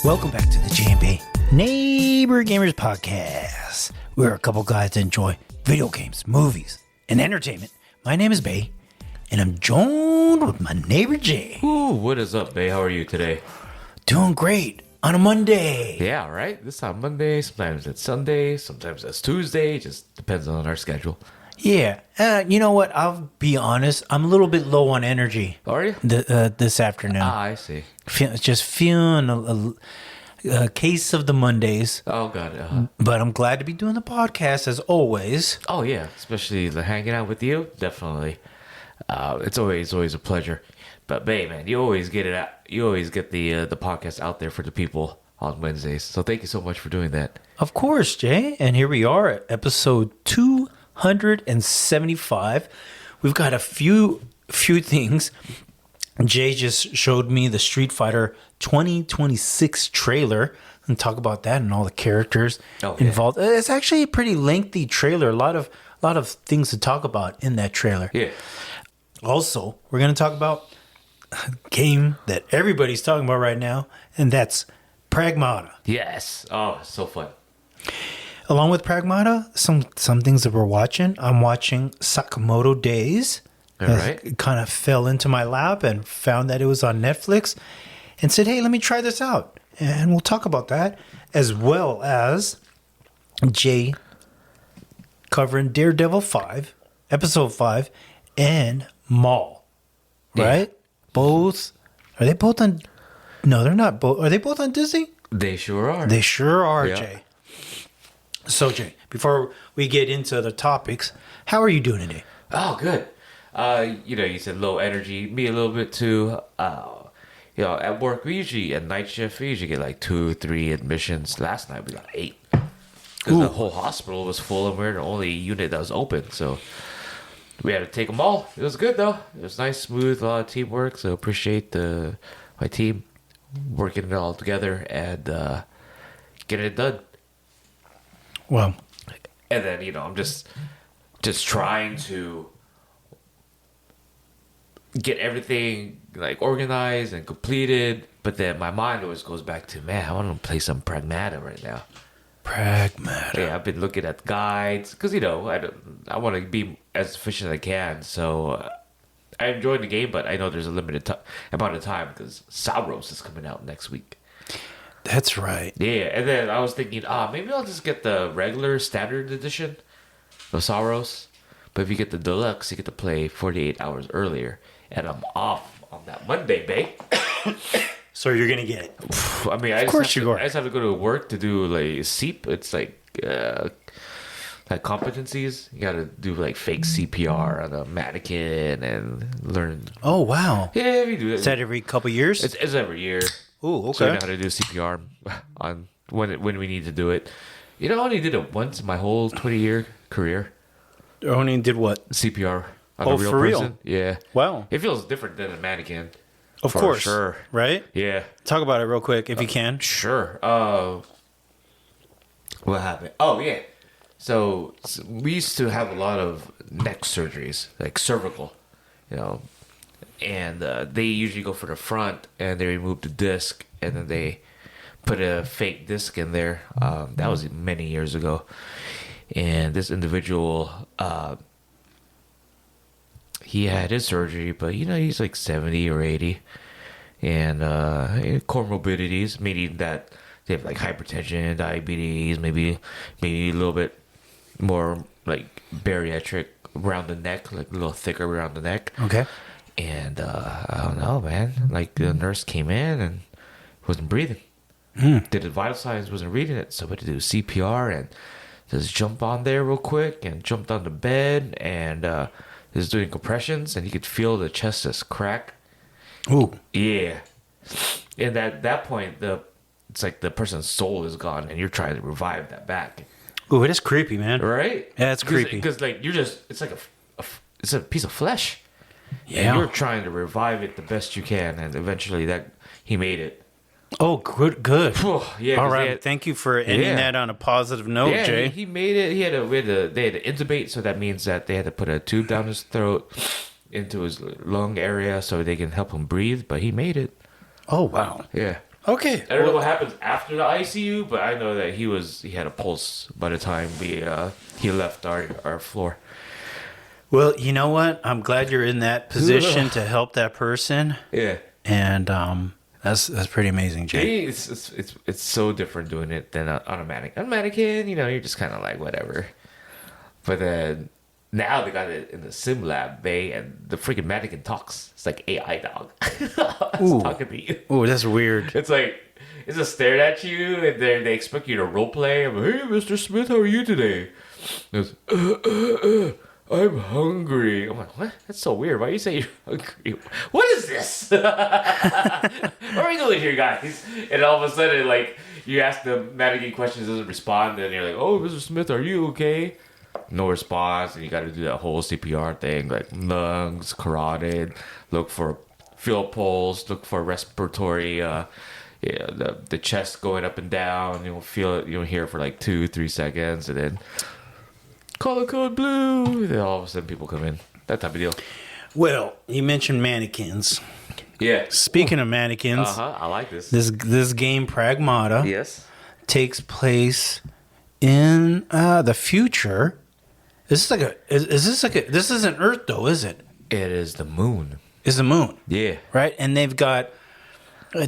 Welcome back to the JB Neighbor Gamers Podcast. We're a couple guys that enjoy video games, movies, and entertainment. My name is Bay, and I'm joined with my neighbor Jay. Ooh, what is up, Bay? How are you today? Doing great on a Monday. Yeah, right? This time Monday, sometimes it's Sunday, sometimes it's Tuesday. Just depends on our schedule. Yeah. You know what? I'll be honest. I'm a little bit low on energy. Are you? This afternoon. I see. Just feeling a case of the Mondays. Oh, God. But I'm glad to be doing the podcast as always. Oh, yeah. Especially hanging out with you. Definitely. It's always a pleasure. But, Bay, man, you always get it out. You always get the podcast out there for the people on Wednesdays. So thank you so much for doing that. Of course, Jay. And here we are at episode 275. We've got a few things. Jay just showed me the Street Fighter 2026 trailer and talk about that and all the characters involved. It's actually a pretty lengthy trailer. A lot of things to talk about in that trailer. Yeah. Also, we're going to talk about a game that everybody's talking about right now, and that's Pragmata. Yes. Oh, so fun. Along with Pragmata, some things that we're watching. I'm watching Sakamoto Days. All right. It kind of fell into my lap and found that it was on Netflix and said, hey, let me try this out. And we'll talk about that, as well as Jay covering Daredevil 5, Episode 5, and Maul. Right? Yeah. Both. Are they both on... No, they're not both. Are they both on Disney? They sure are. They sure are, Yeah. Jay. So, Jay, before we get into the topics, how are you doing today? Oh, good. You said low energy. Me a little bit too. At work, at night shift, we usually get like 2, 3 admissions. Last night we got 8. Because the whole hospital was full and we're the only unit that was open. So we had to take them all. It was good though. It was nice, smooth, a lot of teamwork. So appreciate my team working it all together and getting it done. Well, And then, I'm just trying to get everything like organized and completed, but then my mind always goes back to, man, I want to play some Pragmata right now. Pragmata. Yeah, I've been looking at guides because I want to be as efficient as I can. So I enjoy the game, but I know there's a limited amount of time because Sauros is coming out next week. That's right. Yeah, and then I was thinking, maybe I'll just get the regular standard edition of Sauros. But if you get the deluxe, you get to play 48 hours earlier. And I'm off on that Monday, babe. So you're going to get it. I mean, I just have to go to work to do like SEEP. It's like competencies. You got to do like fake CPR on a mannequin and learn. Oh, wow. Yeah, we do that. Is that every couple years? It's every year. Oh, okay. So I know how to do CPR on when we need to do it. I only did it once in my whole 20-year career. Only did what? CPR on Oh, a real for real? person. Yeah. Wow. It feels different than a mannequin. Of for course. Sure. Right? Yeah. Talk about it real quick if you can. Sure. What happened? Oh, yeah. So we used to have a lot of neck surgeries, like cervical, and they usually go for the front and they remove the disc and then they put a fake disc in there. That was many years ago. And this individual, he had his surgery, but he's like 70 or 80, and comorbidities, meaning that they have like hypertension, diabetes, maybe a little bit more like bariatric around the neck, like a little thicker around the neck. Okay. And I don't know, man. Like the nurse came in and wasn't breathing. Did the vital signs, wasn't reading it, so we had to do CPR and just jump on there real quick and jumped on the bed and was doing compressions and you could feel the chest just crack. Ooh. Yeah. And at that point, it's like the person's soul is gone and you're trying to revive that back. Ooh, it is creepy, man. Right? Yeah, it's creepy. Because like it's like it's a piece of flesh. Yeah. And you're trying to revive it the best you can, and eventually he made it. Oh, good. Yeah, All 'cause they right. had- Thank you for ending Yeah. that on a positive note, yeah, Jay. he made it. They had to intubate, so that means that they had to put a tube down his throat into his lung area so they can help him breathe. But he made it. Oh, wow. Yeah. Okay. I don't know what happens after the ICU, but I know that he had a pulse by the time he left our floor. Well, you know what? I'm glad you're in that position to help that person, Yeah. and that's pretty amazing, Jay. It's so different doing it than on a mannequin. On a mannequin, you're just kind of like whatever. But then now they got it in the sim lab bay, and the freaking mannequin talks. It's like AI dog. It's talking to you. Oh, that's weird. It's like it's just staring at you, and they expect you to role play. I'm like, hey, Mr. Smith, how are you today? It goes, I'm hungry. I'm like, what? That's so weird. Why you say you're hungry? What is this? Where are we going here, guys? And all of a sudden, like, you ask the mannequin questions, doesn't respond, and you're like, oh, Mr. Smith, are you okay? No response, and you got to do that whole CPR thing, like lungs, carotid, look for field pulse, look for respiratory, the chest going up and down. You'll feel it, you'll hear it for like 2-3 seconds, and then call the code blue. Then all of a sudden people come in. That type of deal. Well, you mentioned mannequins. Yeah. Speaking of mannequins, I like this. this game Pragmata Yes. takes place in the future. This this isn't Earth though, is it? It is the moon. It's the moon, Yeah. right? And they've got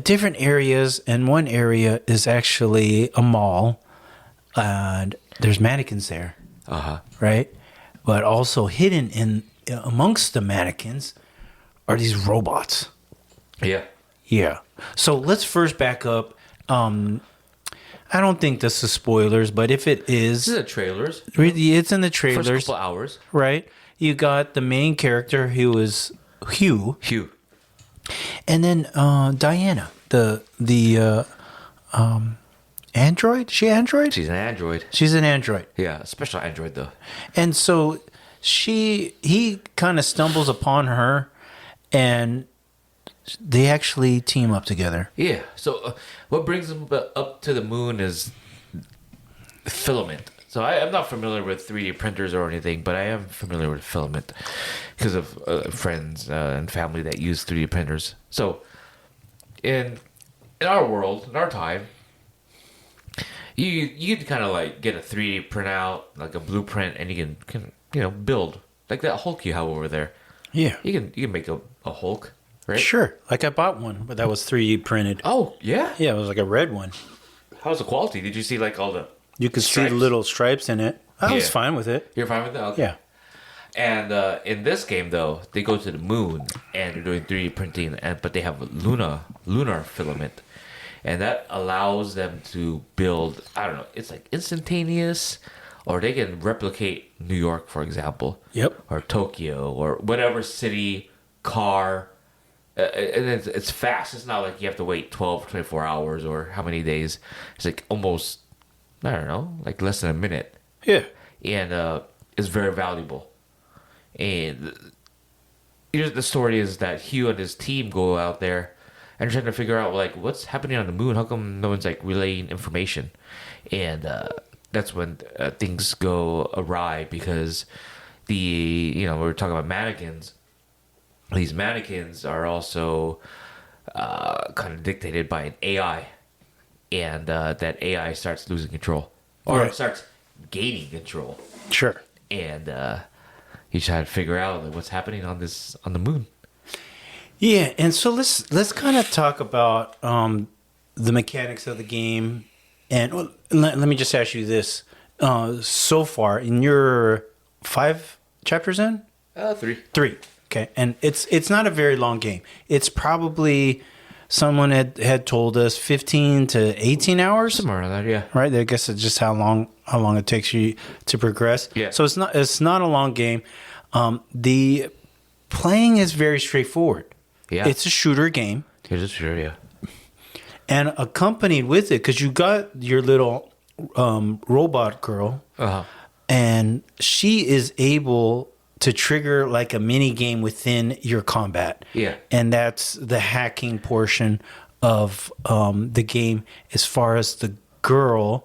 different areas, and one area is actually a mall, and there's mannequins there, right? But also hidden in amongst the mannequins are these robots. Yeah. Yeah. So let's first back up. I don't think this is spoilers, but if it is, This is the trailers. it's in the First trailers, couple hours. right? You got the main character who is Hugh, Hugh. and then Diana, the android. Is she android? She's an android. She's an android, Yeah, a special android though. and so he kind of stumbles upon her, and they actually team up together. Yeah. So what brings them up to the moon is filament. So I'm not familiar with 3D printers or anything, but I am familiar with filament because of friends and family that use 3D printers. So in our world, in our time, you can kind of like get a 3D printout, like a blueprint, and you can build like that Hulk you have over there. Yeah, You can make a Hulk, right? sure. Like I bought one, but that was 3D printed. Oh yeah. Yeah, it was like a red one. How's the quality? Did you see like all the? You could see Stripes? the little stripes in it. I was Yeah. fine with it. You're fine with that? Okay. Yeah. And in this game, though, they go to the moon and they're doing 3D printing, but they have lunar filament, and that allows them to build. I don't know. It's like instantaneous, or they can replicate New York, for example. Yep. Or Tokyo, or whatever city, car. And it's fast. It's not like you have to wait 12, 24 hours or how many days. It's like almost, I don't know, like less than a minute. Yeah. And it's very valuable. And the story is that Hugh and his team go out there and trying to figure out like what's happening on the moon. How come no one's like relaying information? And that's when things go awry because we were talking about mannequins. These mannequins are also kind of dictated by an AI, and that AI starts losing control or Right. starts gaining control, Sure. and you try to figure out like, what's happening on the moon. Yeah, and so let's kind of talk about the mechanics of the game, and let me just ask you this: so far, in your 5 chapters in, 3. 3, okay, and it's not a very long game. It's probably someone had told us 15 to 18 hours, Somewhere around there, yeah. right? I guess it's just how long it takes you to progress. Yeah. So it's not a long game. The playing is very straightforward. Yeah. It's a shooter game, It is sure, yeah. and accompanied with it, because you got your little robot girl, and she is able to trigger like a mini game within your combat. Yeah. And that's the hacking portion of the game as far as the girl,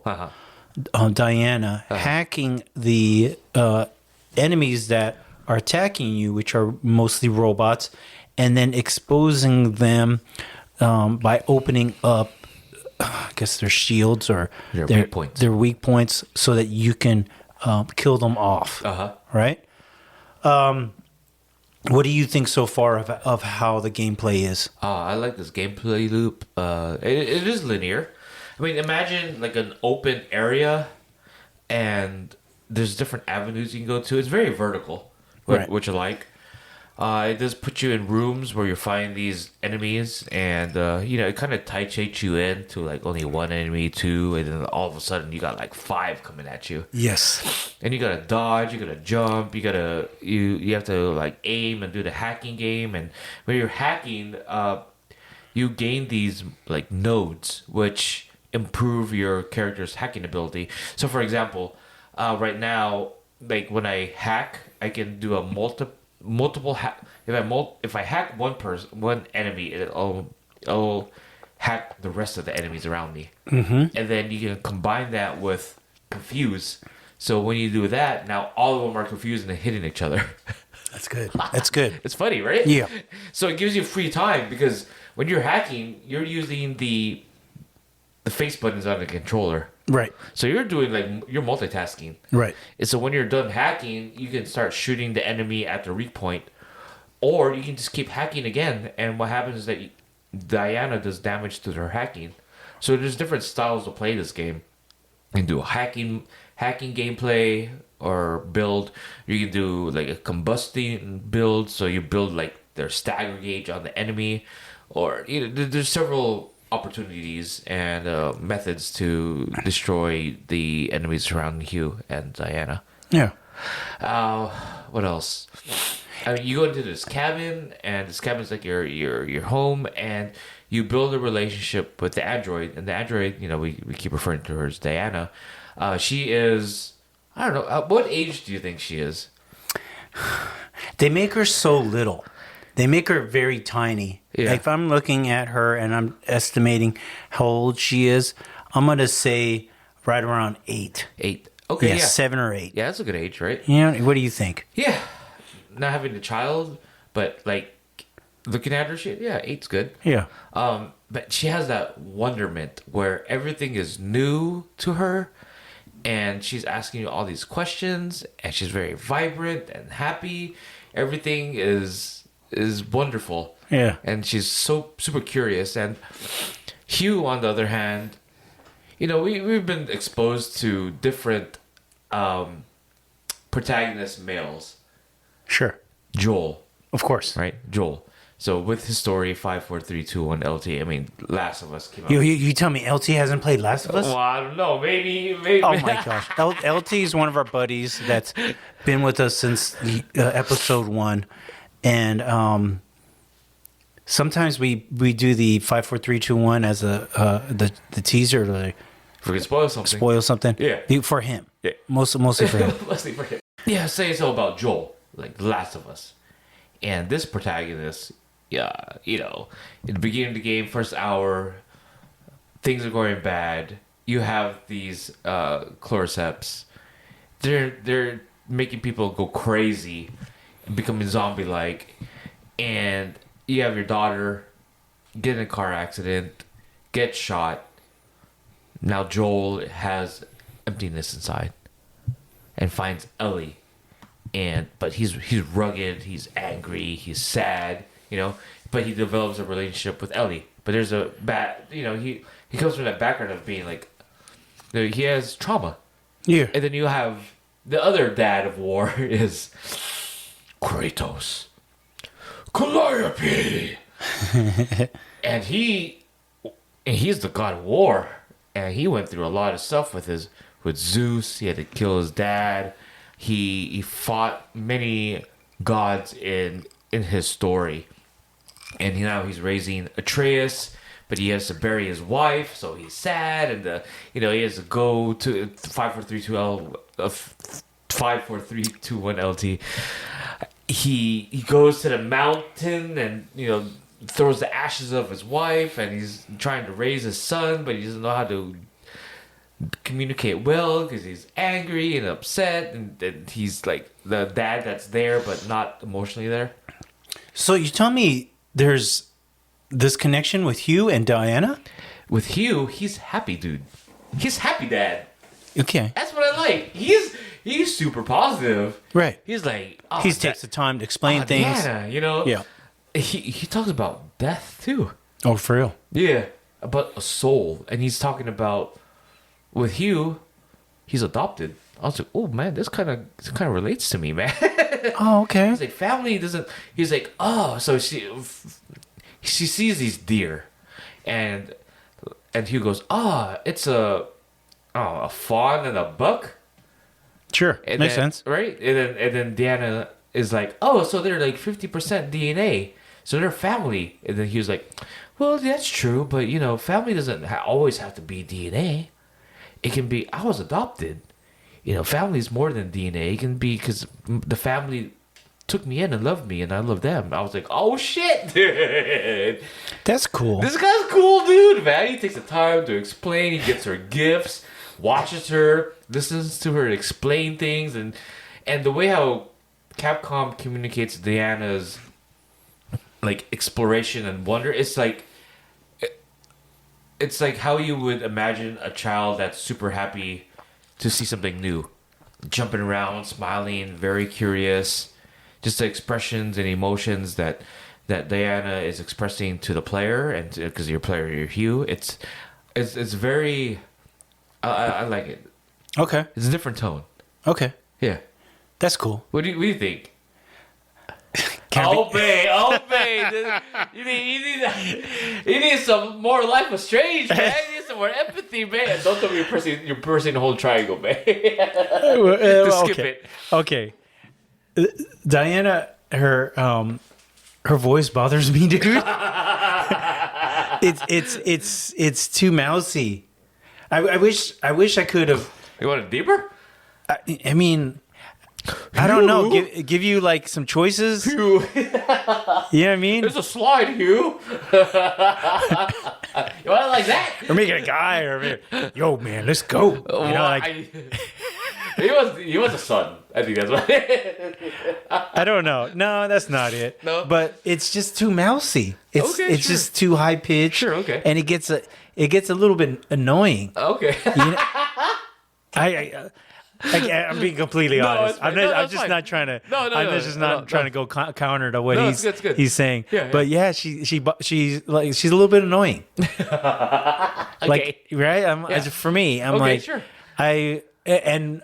Diana, hacking the enemies that are attacking you, which are mostly robots, and then exposing them by opening up, I guess, their shields or their weak points, so that you can kill them off. Right? What do you think so far of how the gameplay is? I like this gameplay loop. It is linear. I mean, imagine like an open area, and there's different avenues you can go to. It's very vertical, which I like. It does put you in rooms where you're fighting these enemies, and it kind of titrates you in to like only one enemy, two, and then all of a sudden you got like 5 coming at you. Yes. And you gotta dodge, you gotta jump, you have to like aim and do the hacking game. And when you're hacking, you gain these like nodes which improve your character's hacking ability. So for example, right now, like when I hack, I can do a multiple hack. If I hack one enemy, it'll hack the rest of the enemies around me. And then you can combine that with confuse. So when you do that, now all of them are confused and they're hitting each other. That's good. That's good. It's funny, right? Yeah. So it gives you free time, because when you're hacking, you're using the face buttons on the controller. Right. So you're multitasking. Right. And so when you're done hacking, you can start shooting the enemy at the weak point, or you can just keep hacking again. And what happens is that Diana does damage to her hacking. So there's different styles to play this game. You can do a hacking gameplay or build. You can do like a combusting build, so you build like their stagger gauge on the enemy, or there's several opportunities and methods to destroy the enemies surrounding Hugh and Diana. Yeah. What else? I mean, you go into this cabin, and this cabin's like your home, and you build a relationship with the android. And the android, we keep referring to her as Diana. She is, I don't know, what age do you think she is? They make her so little. They make her very tiny. Yeah. Like, if I'm looking at her and I'm estimating how old she is, I'm going to say right around 8. 8. Okay, yeah. 7 or 8. Yeah, that's a good age, right? What do you think? Yeah. Not having a child, but like looking at her, 8's good. Yeah. But she has that wonderment where everything is new to her, and she's asking you all these questions, and she's very vibrant and happy. Everything is wonderful. Yeah. And she's so super curious. And Hugh, on the other hand, we've been exposed to different protagonist males. Sure. Joel. Of course. Right? Joel. So with his story, 5, 4, 3, 2, 1, LT, I mean, Last of Us came out. You tell me LT hasn't played Last of Us? Well, I don't know. Maybe. Oh my gosh. LT is one of our buddies that's been with us since episode 1. And sometimes we do the 5, 4, 3, 2, 1 as the teaser to If we can spoil something. Yeah. For him. Yeah. Mostly for him. Mostly for him. Yeah, say so about Joel, like The Last of Us. And this protagonist, in the beginning of the game, first hour, things are going bad. You have these chloroseps. They're making people go crazy and becoming zombie-like. And you have your daughter get in a car accident, get shot. Now Joel has emptiness inside and finds Ellie. But he's rugged, he's angry, he's sad, but he develops a relationship with Ellie. But there's a bad, he comes from that background of being like, he has trauma. Yeah. And then you have the other dad of war is Kratos. Calliope. and he's the god of war. And he went through a lot of stuff with Zeus. He had to kill his dad. He fought many gods in his story. And now he's raising Atreus, but he has to bury his wife, so he's sad, and he has to go to 54321 LT. He goes to the mountain, and throws the ashes of his wife, and he's trying to raise his son, but he doesn't know how to communicate well because he's angry and upset, and he's like the dad that's there but not emotionally there. So you tell me there's this connection with Hugh and Diana? With Hugh, he's happy, dude. He's happy dad. Okay. That's what I like. He's super positive. Right. He's like, oh, He takes the time to explain things. Diana, you know. Yeah. He talks about death too. Oh, for real? Yeah, about a soul, and he's talking about with Hugh, he's adopted. I was like, oh man, this kind of relates to me, man. Oh, okay. He's like, family doesn't. He's like, oh, so she sees these deer, and Hugh goes, it's a fawn and a buck. Sure, And makes then, sense. right? And then Diana is like, oh, so they're like 50% DNA, so they're family. And then he was like, well, that's true, but you know, family doesn't always have to be DNA. It can be, I was adopted. You know, family is more than DNA. It can be because the family took me in and loved me, and I love them. I was like, oh shit, dude. That's cool. This guy's cool, dude, man. He takes the time to explain. He gets her gifts, watches her, listens to her explain things, and the way how Capcom communicates Diana's like exploration and wonder, it's like how you would imagine a child that's super happy to see something new, jumping around, smiling, very curious, just the expressions and emotions that Diana is expressing to the player, and because your player, you're Hugh, it's very, I like it. Okay. It's a different tone. Okay. Yeah. That's cool. What do you think? Can't Obey. You need some more Life was Strange, man. You need some more empathy, man. Don't tell me you're pressing the whole triangle, man. Just skip it. Okay. Diana, her voice bothers me, dude. It's too mousy. I wish I could have. You want it deeper? I mean, I don't know. Give you like some choices. Hugh. You know what I mean? There's a slide, Hugh. You want it like that? Or make it a guy, or yo, man, let's go. You know, like he was a son. I think that's what. I don't know. No, that's not it. No? But it's just too mousy. It's Okay, sure. just too high pitched. Sure, okay. And it gets a little bit annoying. Okay. You know? I'm being completely honest. it's fine. I'm just not trying to. I'm just not trying to go counter to what it's good. he's saying. Yeah. But yeah, she's like she's a little bit annoying. Okay. Like right? For me, I'm Okay, like sure. and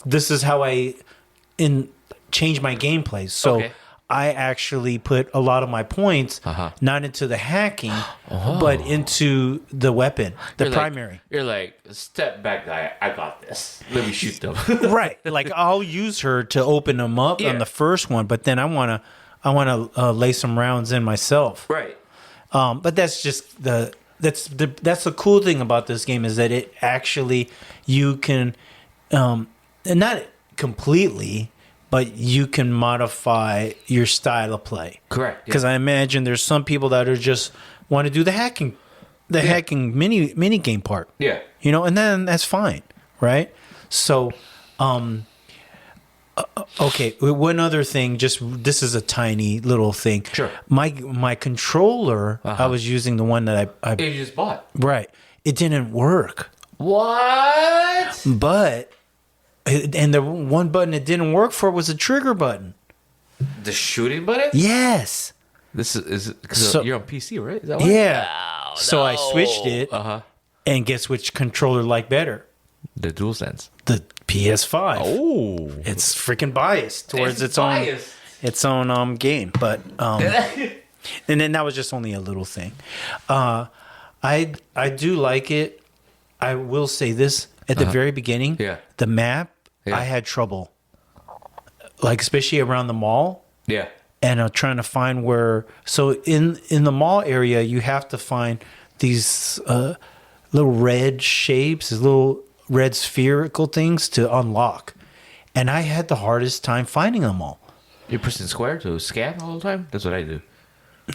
this is how I change my gameplay. So Okay. I actually put a lot of my points not into the hacking, but into the weapon, the You're primary. You're like, step back, guy. I got this. Let me shoot them. Right. Like I'll use her to open them up Yeah. on the first one, but then I want to lay some rounds in myself. Right. But that's just that's the cool thing about this game is that it actually you can and not completely, but you can modify your style of play. Correct. Because I imagine there's some people that are just want to do the hacking mini game part. Yeah. You know, and then that's fine, right? So, okay, one other thing. Just this is a tiny little thing. Sure. My controller, I was using the one that I You just bought. right. It didn't work, What? but and the one button it didn't work for was the trigger button. The shooting button? Yes. This is because So- you're on PC, right? Is that why? Yeah. Oh, So I switched it, Uh-huh. and guess which controller liked better? The DualSense. The PS5. Oh. It's freaking biased towards It's its own game, but and then that was just only a little thing. I do like it. I will say this at the very beginning. Yeah. The map, Yeah. I had trouble, like especially around the mall. Yeah. And I'm trying to find where. So in the mall area, you have to find these little red shapes, these little red spherical things to unlock. And I had the hardest time finding them all. You're pressing square to scan all the time? That's what I do.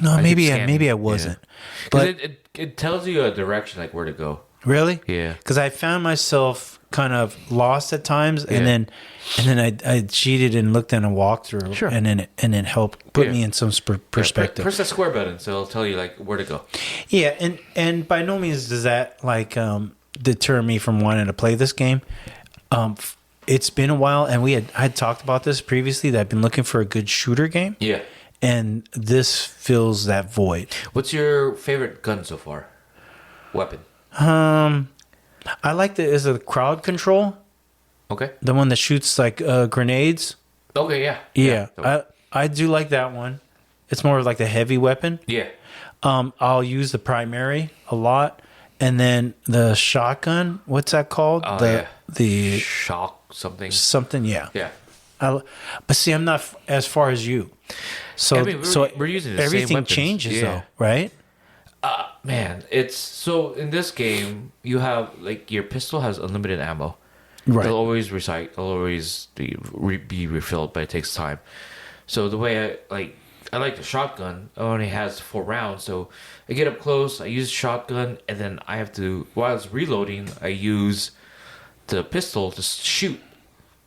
No, I keep scanning. maybe I wasn't. Because But it tells you a direction, like where to go. really? Yeah. Because I found myself kind of lost at times, Yeah. and then I cheated and looked in a walkthrough, Sure. and then it helped put Yeah. me in some perspective. Press that square button, so it'll tell you like where to go. Yeah, and by no means does that like deter me from wanting to play this game. It's been a while, and I had talked about this previously that I've been looking for a good shooter game, Yeah. and this fills that void. What's your favorite gun so far? Weapon. I like is it crowd control, Okay. the one that shoots like grenades. Okay. Yeah. Yeah, I do like that one. It's more of like the heavy weapon. Yeah. I'll use the primary a lot, and then the shotgun. What's that called? Oh, the shock something. something. Yeah. Yeah. But see, I'm not as far as you. So I mean, we're using the same everything weapons. changes Yeah. though, right? Man, it's so in this game you have like your pistol has unlimited ammo. Right. It'll always recycle. It'll always be refilled, but it takes time. So the way I like the shotgun. It only has 4 rounds, so I get up close. I use shotgun, and then I have to while it's reloading. I use the pistol to shoot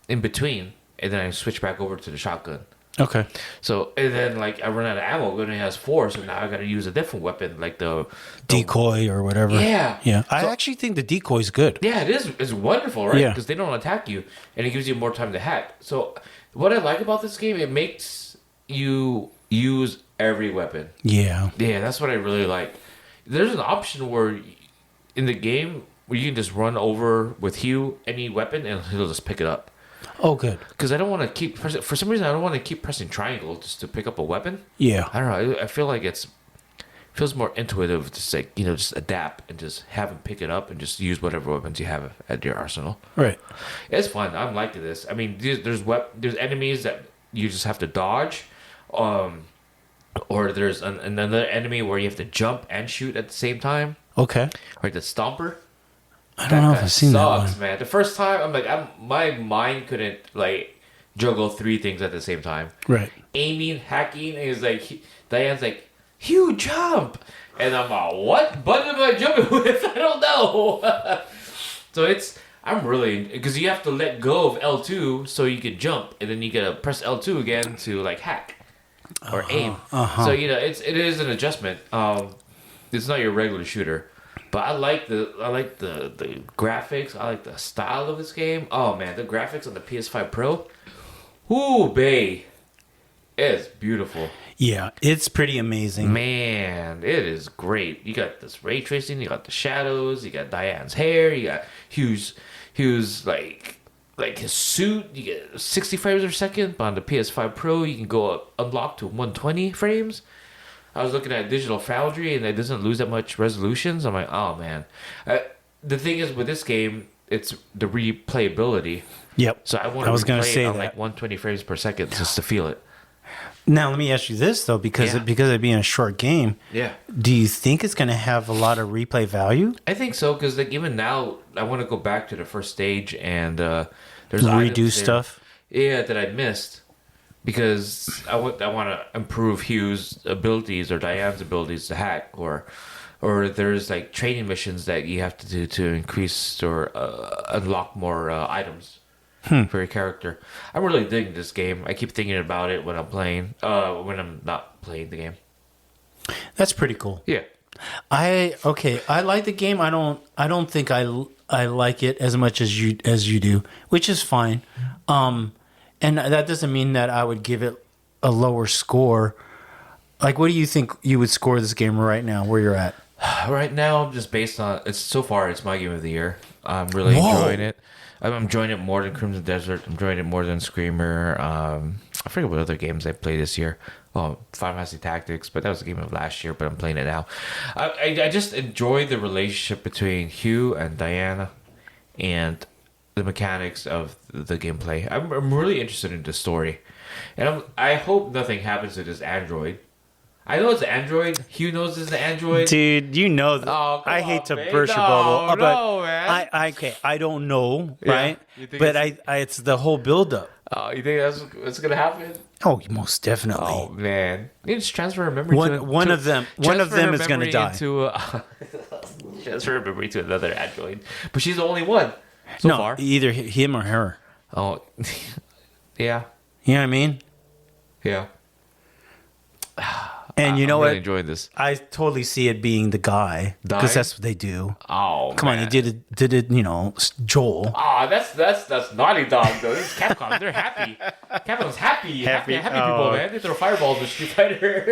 in between, and then I switch back over to the shotgun. Okay. So and then like I run out of ammo. It only has 4, so now I got to use a different weapon, like the Decoy or whatever. Yeah. Yeah. I actually think the decoy's good. Yeah, it is. It's wonderful, right? Yeah. Because they don't attack you, and it gives you more time to hack. So, what I like about this game, it makes you use every weapon. Yeah. Yeah, that's what I really like. There's an option where, in the game, where you can just run over with Hugh any weapon, and he'll just pick it up. Oh, good. Because I don't want to keep pressing. For some reason, I don't want to keep pressing triangle just to pick up a weapon. Yeah. I don't know. I feel like feels more intuitive, just like just adapt and just have him pick it up and just use whatever weapons you have at your arsenal. Right. It's fun. I'm liking this. I mean, there's enemies that you just have to dodge, or there's another enemy where you have to jump and shoot at the same time. Okay. Like the Stomper. I don't know if I've seen that one. Sucks, man. The first time, my mind couldn't like juggle 3 things at the same time. Right. Aiming, hacking, and it's like Diane's like, "Hugh, jump!" And I'm like, "What button am I jumping with? I don't know." So I'm really, because you have to let go of L2 so you can jump, and then you gotta press L2 again to like hack or aim. So it is an adjustment. It's not your regular shooter. But I like the graphics. I like the style of this game. Oh man, the graphics on the PS5 Pro. Ooh, bae. It's beautiful. Yeah, it's pretty amazing. Man, it is great. You got this ray tracing, you got the shadows, you got Diane's hair, you got Hugh's like his suit, you get 60 frames per second. But on the PS5 Pro, you can go up unlock to 120 frames. I was looking at Digital Foundry, and it doesn't lose that much resolution. So I'm like, oh man. The thing is with this game, it's the replayability. Yep. So I want to play it on that. like 120 frames per second just to feel it. Now let me ask you this though, because Yeah. because it being a short game, Yeah. do you think it's going to have a lot of replay value? I think so, because like even now, I want to go back to the first stage and there's Redo items there, stuff? Yeah, that I missed because I want to improve Hugh's abilities or Diane's abilities to hack, or there's like training missions that you have to do to increase or unlock more items for your character. I'm really digging this game. I keep thinking about it when I'm playing, when I'm not playing the game. That's pretty cool. Yeah. I like the game. I don't think I like it as much as you do, which is fine. And that doesn't mean that I would give it a lower score. Like, what do you think you would score this game right now? Where you're at? Right now, just based on so far, it's my game of the year. I'm really enjoying it. I'm enjoying it more than Crimson Desert. I'm enjoying it more than Screamer. I forget what other games I played this year. Well, Final Fantasy Tactics, but that was a game of last year. But I'm playing it now. I just enjoy the relationship between Hugh and Diana, and the mechanics of the gameplay. I'm really interested in the story, and I hope nothing happens to this android. I know it's an android. Hugh knows it's an android. Dude, you know that. Oh, come I hate on, to man. burst your No, bubble, no, but man. I don't know, Yeah. right? You think But it's the whole buildup. Oh, you think that's what's gonna happen? Oh, most definitely. Oh man, you just transfer her memory One of them is going to die. Transfer her memory to another android, but she's the only one so no, far. either him or her. Oh, yeah, You know what I mean? yeah. And you know I'm what? really enjoying this. I totally see it being the guy Die? because that's what they do. Oh, Come on, man. he did it. You know, Joel. Ah, that's Naughty Dog though. This is Capcom. They're happy. Capcom's happy Happy. people, Oh. man. They throw fireballs with Street Fighter.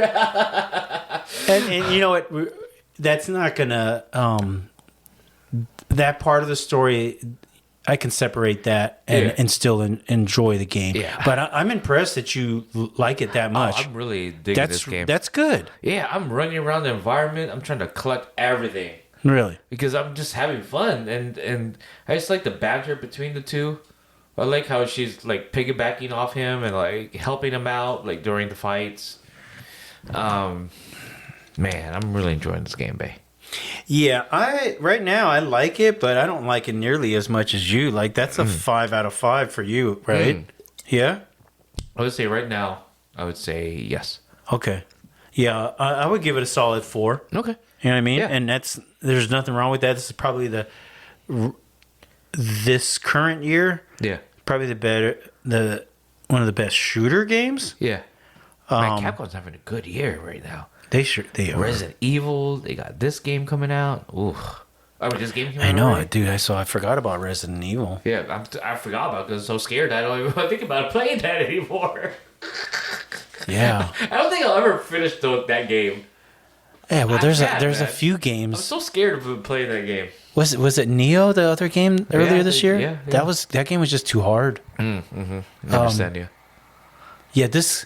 And you know what? That's not gonna. That part of the story, I can separate that and still enjoy the game. Yeah. But I'm impressed that you like it that much. I'm really digging this game. That's good. Yeah, I'm running around the environment. I'm trying to collect everything Really. because I'm just having fun, and I just like the banter between the two. I like how she's like piggybacking off him and like helping him out like during the fights. Man, I'm really enjoying this game, babe. Yeah, right now I like it, but I don't like it nearly as much as you. Like that's a 5 out of 5 for you, right? Yeah. I would say right now, I would say yes. Okay. Yeah, I would give it a solid 4. Okay. You know what I mean? Yeah. And there's nothing wrong with that. This is probably this current year, Yeah. probably one of the best shooter games. Yeah. Man, Capcom's having a good year right now. They are. Resident Evil, they got this game coming out. Ooh. I mean, this game came out. I know, already? dude. I forgot about Resident Evil. Yeah, I forgot about it because I'm so scared I don't even think about playing that anymore. Yeah. I don't think I'll ever finish that game. Yeah. Well, there's can't, a man. few I'm games. so scared of playing that game. Was it Neo, the other game earlier this year? yeah. That game was just too hard. Understand you. Yeah, this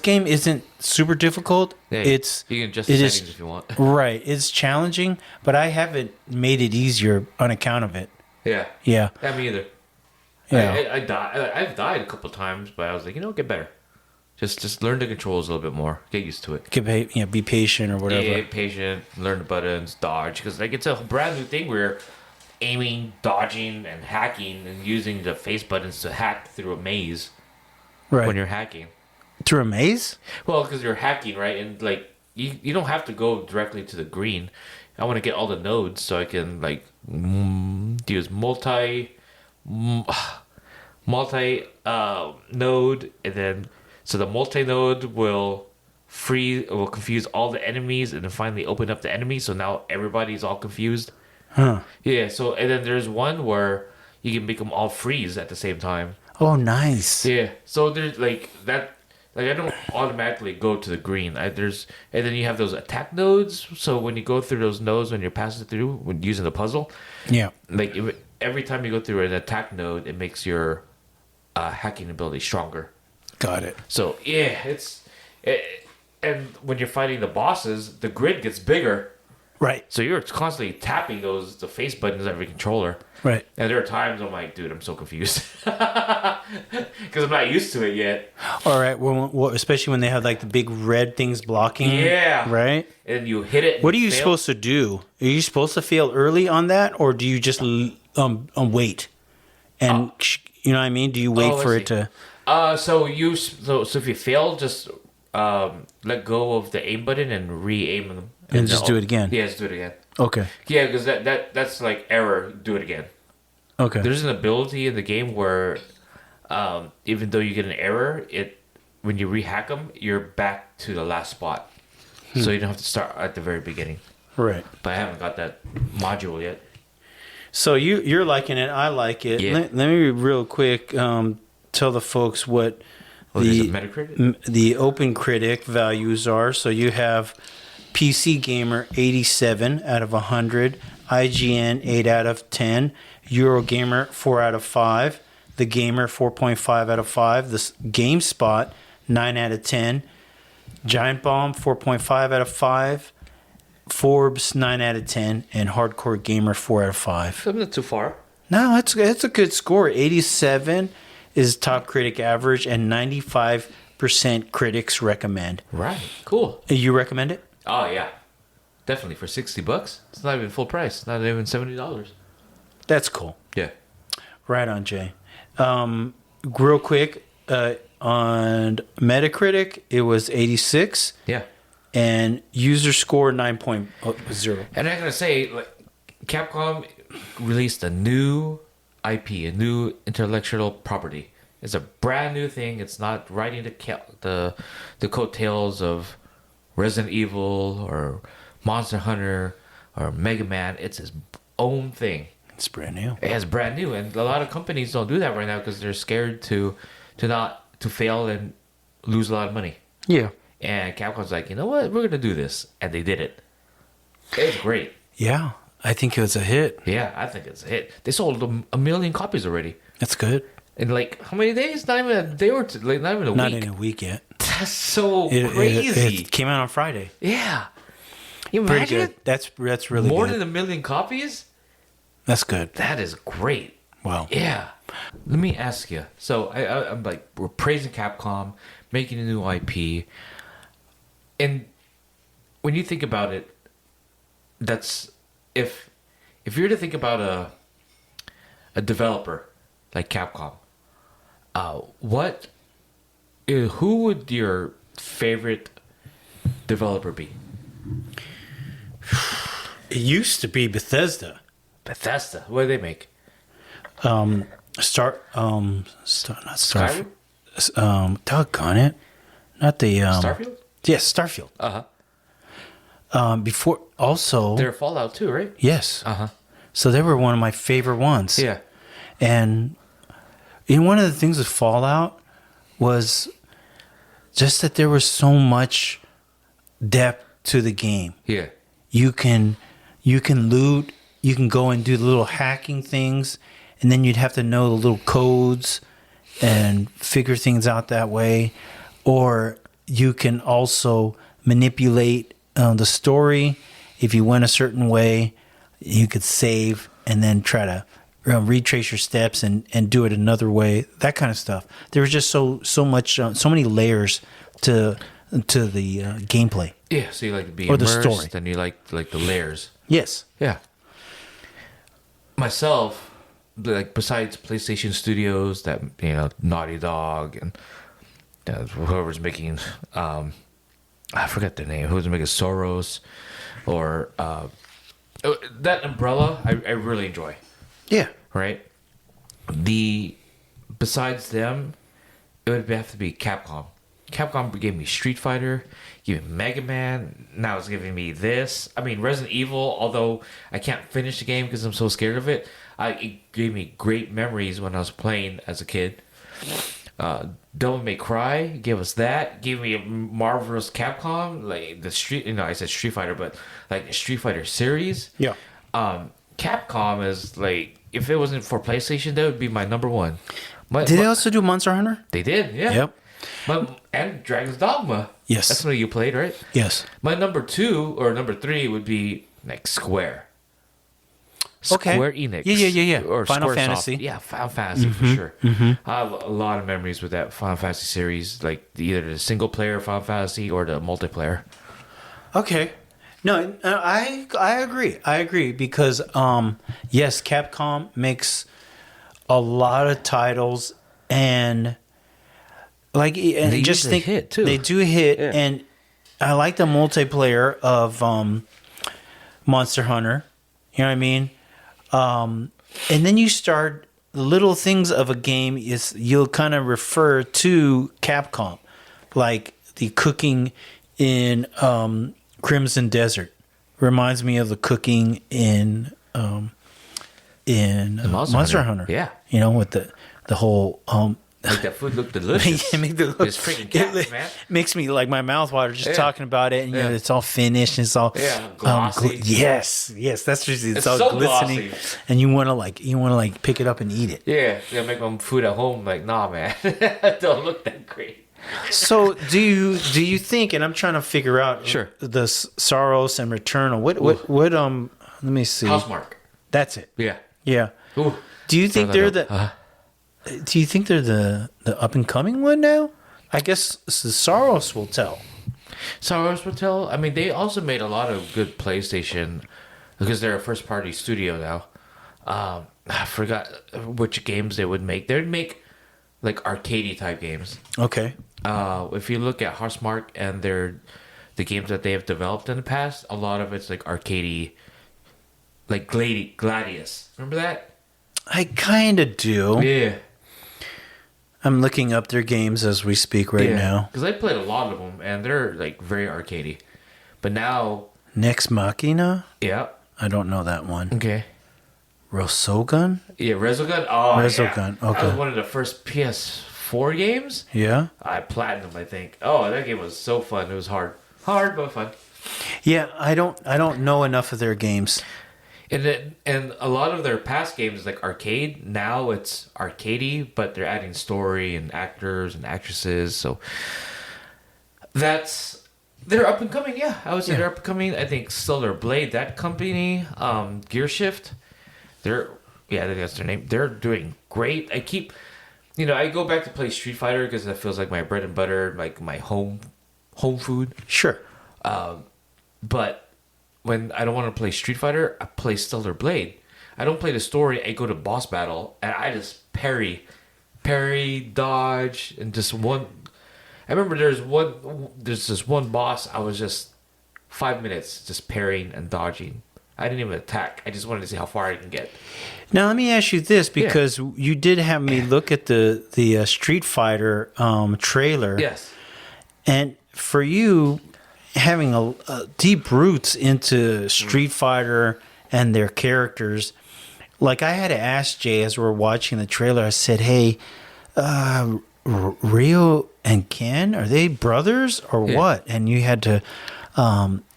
game isn't super difficult. Yeah, It's you can adjust it the is- settings if you want. right. It's challenging, but I haven't made it easier on account of it. Yeah. Yeah. Yeah, me either. Yeah. I've died a couple times, but I was like, get better. Just learn the controls a little bit more. Get used to it. Be patient or whatever. Yeah, patient, learn the buttons, dodge. Because like it's a brand new thing where aiming, dodging, and hacking and using the face buttons to hack through a maze Right. when you're hacking. Through a maze? Well, because you're hacking, right? And like you don't have to go directly to the green. I want to get all the nodes so I can like use multi node, and then so the multi node will confuse all the enemies, and then finally open up the enemies. So now everybody's all confused. Huh. Yeah. So and then there's one where you can make them all freeze at the same time. Oh, nice. Yeah. So there's like that. Like I don't automatically go to the green. And then you have those attack nodes. So when you go through those nodes, when you're passing through, when using the puzzle, Yeah. like every time you go through an attack node, it makes your hacking ability stronger. Got it. So yeah, and when you're fighting the bosses, the grid gets bigger. Right. So you're constantly tapping the face buttons of every controller. Right. And there are times I'm like, dude, I'm so confused because I'm not used to it yet. All right. Well, especially when they have like the big red things blocking. Yeah. Right. And you hit it. And What are you fail. supposed to do? Are you supposed to fail early on that, or do you just wait? And you know what I mean? Do you wait I for see. it to? So if you fail, just let go of the aim button and re-aim them, And just do it again. Yeah, just do it again. Okay. Yeah, because that's like error. Do it again. Okay. There's an ability in the game where, even though you get an error, when you rehack them, you're back to the last spot, so you don't have to start at the very beginning. Right. But I haven't got that module yet. So you're liking it. I like it. Yeah. Let me real quick tell the folks what There's a Metacritic. the Open Critic values are. So you have PC Gamer 87 out of 100, IGN 8 out of 10, Eurogamer 4 out of 5, The Gamer 4.5 out of 5, the GameSpot 9 out of 10, Giant Bomb 4.5 out of 5, Forbes 9 out of 10, and Hardcore Gamer 4 out of 5. I'm not too far. No, it's a good score. 87 is top critic average, and 95% critics recommend. Right. Cool. You recommend it? Oh yeah, definitely for $60. It's not even full price. It's not even $70. That's cool. Yeah. Right on, Jay. real quick, on Metacritic, it was 86, Yeah. and user score 9.0. And I'm gonna say, like, Capcom released a new IP, a new intellectual property. It's a brand new thing. It's not riding the coattails of Resident Evil or Monster Hunter or Mega Man. It's its own thing. It's brand new. It's brand new, and a lot of companies don't do that right now because they're scared to fail and lose a lot of money. Yeah. And Capcom's like, you know what? We're gonna do this, and they did it. It's great. Yeah. I think it was a hit. Yeah, I think it's a hit. They sold a million copies already That's good. in like how many days? Not even a day or two. Like not even a Not week. in a week yet. That's so It crazy. it came out on Friday. Yeah, you Pretty imagine good. That's really more good. than a million copies. That's good. That is great. Wow. Yeah. Let me ask you. So I'm like, we're praising Capcom, making a new IP, and when you think about it, that's if you're to think about a developer like Capcom, who would your favorite developer be? It used to be Bethesda. Bethesda. What do they make? Not Starfield. Doggone it. Not the Starfield? Yes, Starfield. Before also They're Fallout too, right? yes. Uh huh. So they were one of my favorite ones. Yeah. And one of the things with Fallout was just that there was so much depth to the game. Yeah. You can loot, you can go and do the little hacking things, and then you'd have to know the little codes and figure things out that way. Or you can also manipulate the story. If you went a certain way, you could save and then try to retrace your steps and do it another way. That kind of stuff. There was just so much, so many layers to the gameplay. Yeah. So you like to be Or the immersed, story. and you like the layers. Yes. Yeah. Myself, like besides PlayStation Studios, that Naughty Dog and whoever's making, I forget the name. Who's making Soros, or that Umbrella? I really enjoy. Yeah. Right. Besides them, it would have to be Capcom. Capcom gave me Street Fighter, gave me Mega Man. Now it's giving me this. I mean, Resident Evil, although I can't finish the game because I'm so scared of it, it gave me great memories when I was playing as a kid. Devil May Cry gave us that. Gave me a Marvelous Capcom, like the Street. I said Street Fighter, but like the Street Fighter series. Yeah. Capcom is like, if it wasn't for PlayStation, that would be my number one. Did they also do Monster Hunter? They did, yeah. Yep. And Dragon's Dogma. Yes. That's what you played, right? Yes. My number 2 or number 3 would be like Square. Okay. Square Enix. Yeah. Or Final Squaresoft. Fantasy. Yeah, Final Fantasy for sure. I have a lot of memories with that Final Fantasy series, like either the single player Final Fantasy or the multiplayer. Okay. No, I agree. I agree because yes, Capcom makes a lot of titles and They just usually think hit, too. they do hit, Yeah. and I like the multiplayer of Monster Hunter. You know what I mean? And then you start the little things of a game is you'll kind of refer to Capcom, like the cooking in Crimson Desert reminds me of the cooking in Monster Hunter. Yeah. You know, with the whole Like that food looked delicious. It's freaking cats, man. Makes me like my mouth water just Yeah. talking about it, and Yeah. it's all finished and it's all glossy. yes, that's just it's all so glistening, glossy. and you want to pick it up and eat it. Yeah, make my food at home. Like, nah, man, don't look that great. So do you think? And I'm trying to figure out Sure. the Saros and Returnal. What let me see. Housemark. That's it. Yeah. Yeah. Ooh. Do you think they're the? Uh, Do you think they're the up and coming one now? I guess the Saros will tell. Saros Hotel. I mean, they also made a lot of good PlayStation because they're a first party studio now. I forgot which games they would make. They'd make like arcadey type games. Okay. If you look at Housemarque and the games that they have developed in the past, a lot of it's like arcadey, like Gladius. Remember that? I kind of do. Yeah. I'm looking up their games as we speak right now. Because I played a lot of them, and they're like very arcadey. But now, Next Machina? yeah, I don't know that one. okay, Rosogun? yeah, Resogun. Oh, Resogun, yeah. okay. That was one of the first PS4 games. Yeah? I platinum, I think. Oh, that game was so fun. It was hard but fun. Yeah, I don't know enough of their games. And a lot of their past games like arcade. Now it's arcadey, but they're adding story and actors and actresses. So they're up and coming. Yeah, I would say they're up and coming. I think Stellar Blade, that company, Gear Shift, I think that's their name. They're doing great. I go back to play Street Fighter because that feels like my bread and butter, like my home food. Sure. But when I don't want to play Street Fighter, I play Stellar Blade. I don't play the story. I go to boss battle and I just parry, dodge, and just one. I remember there's this one boss. I was just 5 minutes just parrying and dodging. I didn't even attack. I just wanted to see how far I can get. Now let me ask you this, because you did have me look at the Street Fighter trailer. Yes. And for you, having a deep roots into Street Fighter and their characters, like I had to ask Jay as we were watching the trailer, I said, hey, Ryo and Ken, are they brothers or what? And you had to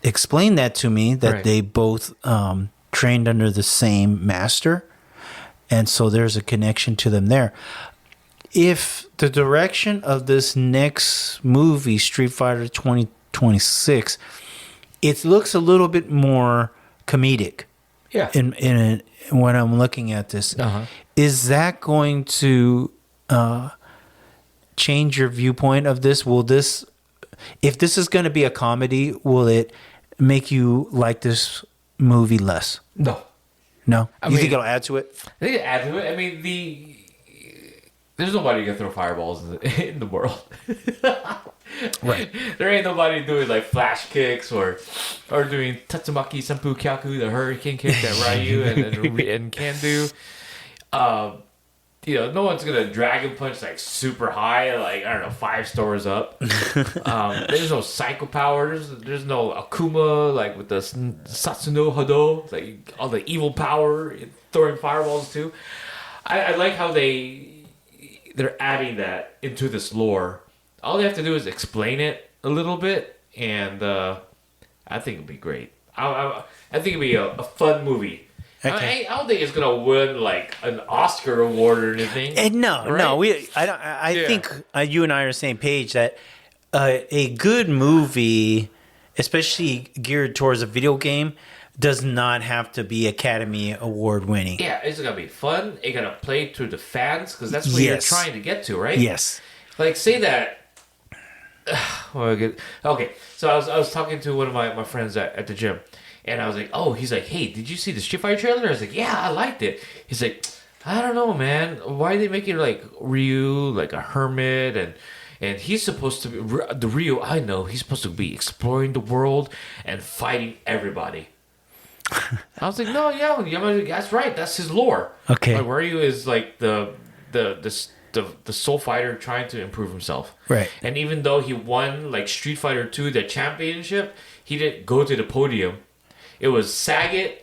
explain that to me, that they both trained under the same master. And so there's a connection to them there. If the direction of this next movie, Street Fighter 2026, it looks a little bit more comedic. Yeah. In when I'm looking at this, is that going to change your viewpoint of this? Will this, if this is going to be a comedy, will it make you like this movie less? No. No? I You mean, think it'll add to it? I think it add to it. I mean, there's nobody who can throw fireballs in the world. Right. There ain't nobody doing like flash kicks or doing Tatsumaki Senpu Kyaku, the hurricane kick that Ryu and can do. No one's gonna dragon punch like super high, like I don't know, 5 stores up. There's no psycho power. There's no Akuma like with the Satsuno Hado, like all the evil power throwing fireballs too. I like how they're adding that into this lore. All they have to do is explain it a little bit, and I think it'll be great. I think it'll be a fun movie. Okay. I don't think it's gonna win like an Oscar award or anything. No, right? I think you and I are on the same page that a good movie, especially geared towards a video game, does not have to be Academy Award winning. Yeah, it's gonna be fun. It's gonna play to the fans because that's what you're trying to get to, right? Yes. Like say that. Okay, so I was talking to one of my friends at the gym, and I was like, oh, he's like, hey, did you see the Street Fighter trailer? I was like, yeah, I liked it. He's like, I don't know, man. Why are they making like Ryu like a hermit and he's supposed to be the Ryu I know. He's supposed to be exploring the world and fighting everybody. I was like, no, yeah, that's right. That's his lore. Okay. Like Ryu is like the soul fighter trying to improve himself. Right. And even though he won like Street Fighter 2 the championship, he didn't go to the podium. It was Sagat,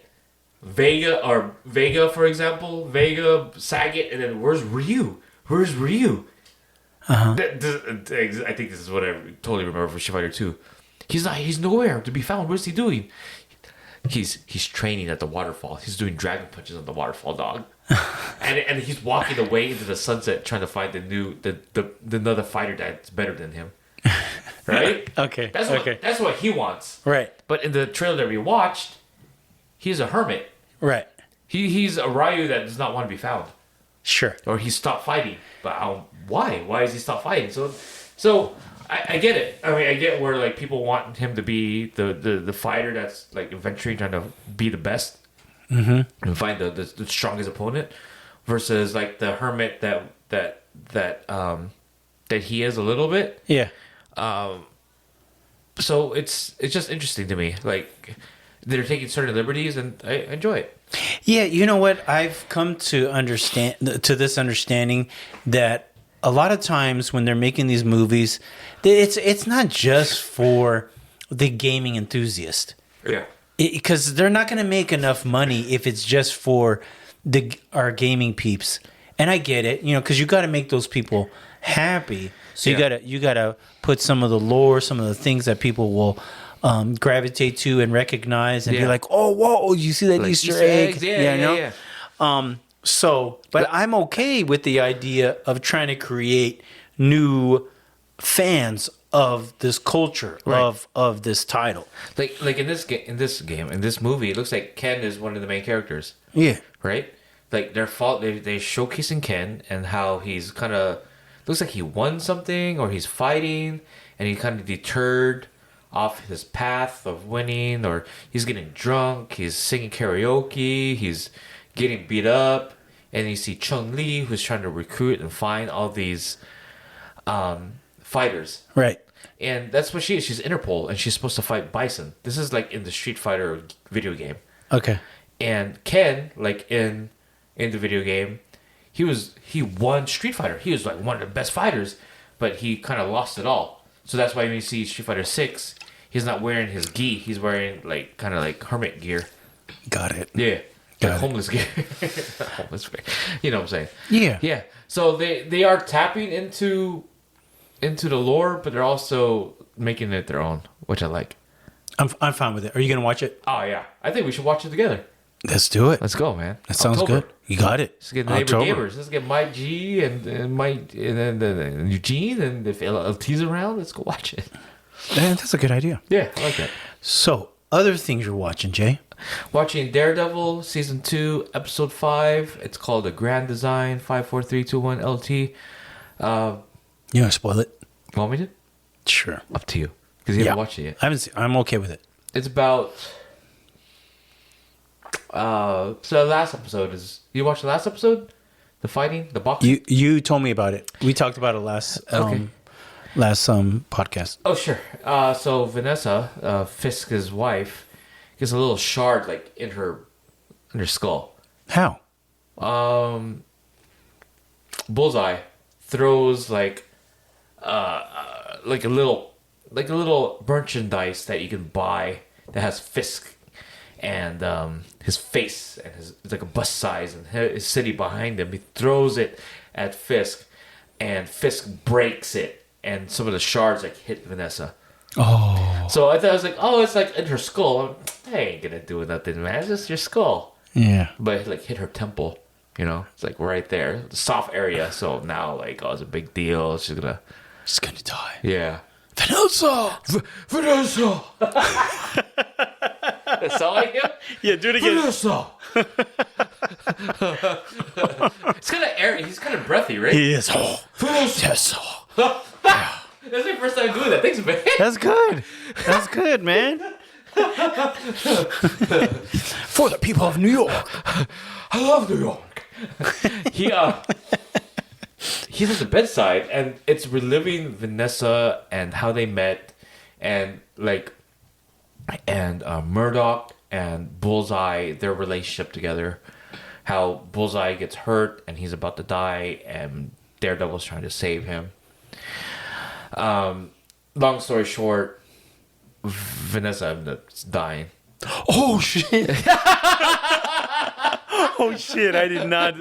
Vega, for example, Sagat, and then where's Ryu? I think this is what I totally remember for Street Fighter 2. He's nowhere to be found. What's he doing? He's training at the waterfall. He's doing dragon punches on the waterfall, dog. and he's walking away into the sunset trying to find the another fighter that's better than him. Right? Okay. That's what he wants. Right. But in the trailer that we watched, he's a hermit. Right. He's a Ryu that does not want to be found. Sure. Or he stopped fighting. But why? Why does he stop fighting? So I get it. I mean, I get where like people want him to be the fighter that's like eventually trying to be the best and find the strongest opponent, versus like the hermit that that he is a little bit. Yeah. So it's just interesting to me. Like they're taking certain liberties, and I enjoy it. Yeah, you know what? I've come to this understanding that a lot of times when they're making these movies, it's not just for the gaming enthusiast. Yeah. Because they're not going to make enough money if it's just for our gaming peeps. And I get it, because you got to make those people happy. So you gotta put some of the lore, some of the things that people will gravitate to and recognize, and be like, "Oh, whoa! You see that like Easter egg?" Eggs, yeah. But I'm okay with the idea of trying to create new fans of this culture, of this title. Like in this movie, it looks like Ken is one of the main characters. Yeah. Right? Like they're showcasing Ken and how he's kind of looks like he won something, or he's fighting and he kind of deterred off his path of winning, or he's getting drunk, he's singing karaoke, he's getting beat up, and you see Chung Li, who's trying to recruit and find all these fighters. Right. And that's what she is. She's Interpol, and she's supposed to fight Bison. This is like in the Street Fighter video game. Okay. And Ken, like in the video game, he won Street Fighter. He was like one of the best fighters, but he kind of lost it all. So that's why when you see Street Fighter 6, he's not wearing his gi. He's wearing like kind of like hermit gear. Got it. Yeah. Got like it. Homeless gear. Homeless gear. You know what I'm saying? Yeah. Yeah. So they are tapping into the lore, but they're also making it their own, which I like. I'm fine with it. Are you gonna watch it? Oh yeah. I think we should watch it together. Let's do it. Let's go, man. That sounds October. good. You got it. Let's get the neighbor gamers. Let's get Mike G and Mike and then Eugene, and if LT's around, let's go watch it. Man, that's a good idea. Yeah, I like that. So, other things you're watching, Jay? Watching Daredevil season 2, episode 5. It's called The Grand Design 54321 LT. You wanna spoil it? Want me to? Sure. Up to you, because you haven't watched it yet. I haven't seen. I'm okay with it. It's about. So the last episode is. You watched the last episode? The fighting, the boxing. You told me about it. We talked about it last podcast. Oh sure. So Vanessa, Fisk's wife, gets a little shard like in her skull. How? Bullseye throws like a little merchandise that you can buy that has Fisk and his face and it's like a bust size and his city behind him. He throws it at Fisk, and Fisk breaks it, and some of the shards like hit Vanessa. Oh. So I thought I was like, oh, it's like in her skull. I ain't gonna do nothing, man. It's just your skull. Yeah. But it like hit her temple. It's like right there, the soft area. So now like, oh, it's a big deal. She's gonna die. Yeah. Vanessa. Vanessa. That sound like him? Yeah, do it again. Vanessa. It's kind of airy. He's kind of breathy, right? He is. Vanessa. Yes. That's my first time doing that. Thanks, man. That's good. That's good, man. For the people of New York. I love New York. He's at the bedside, and it's reliving Vanessa and how they met, and Murdoch and Bullseye, their relationship together. How Bullseye gets hurt and he's about to die, and Daredevil's trying to save him. Long story short, Vanessa ends up dying. Oh shit! Oh shit! I did not